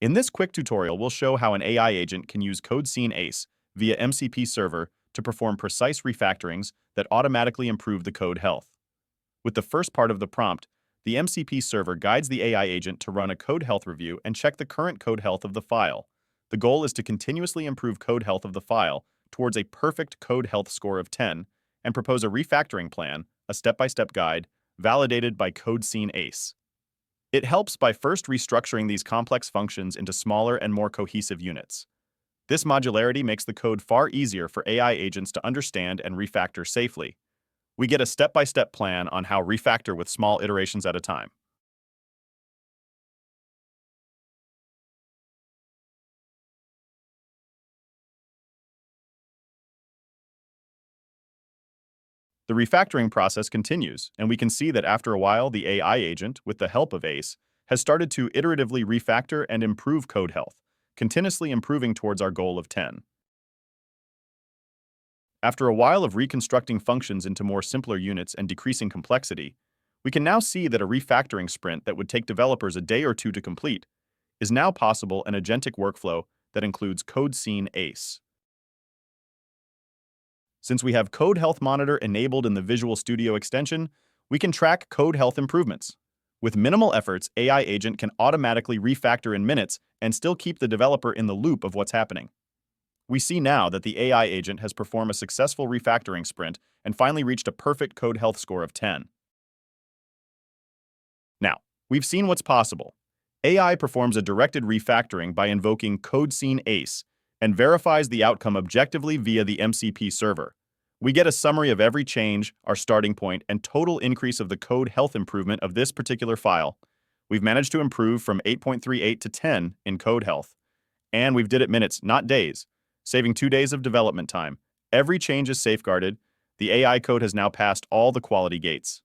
In this quick tutorial, we'll show how an AI agent can use CodeScene ACE via MCP Server to perform precise refactorings that automatically improve the code health. With the first part of the prompt, the MCP Server guides the AI agent to run a code health review and check the current code health of the file. The goal is to continuously improve code health of the file towards a perfect code health score of 10 and propose a refactoring plan, a step-by-step guide, validated by CodeScene ACE. It helps by first restructuring these complex functions into smaller and more cohesive units. This modularity makes the code far easier for AI agents to understand and refactor safely. We get a step-by-step plan on how refactor with small iterations at a time. The refactoring process continues, and we can see that after a while, the AI agent, with the help of ACE, has started to iteratively refactor and improve code health, continuously improving towards our goal of 10. After a while of reconstructing functions into more simpler units and decreasing complexity, we can now see that a refactoring sprint that would take developers a day or two to complete is now possible an agentic workflow that includes CodeScene ACE. Since we have CodeHealth Monitor enabled in the Visual Studio extension, we can track code health improvements. With minimal efforts, AI Agent can automatically refactor in minutes and still keep the developer in the loop of what's happening. We see now that the AI agent has performed a successful refactoring sprint and finally reached a perfect code health score of 10. Now, we've seen what's possible. AI performs a directed refactoring by invoking CodeScene ACE and verifies the outcome objectively via the MCP server. We get a summary of every change, our starting point, and total increase of the code health improvement of this particular file. We've managed to improve from 8.38 to 10 in code health. And we've did it minutes, not days, saving 2 days of development time. Every change is safeguarded. The AI code has now passed all the quality gates.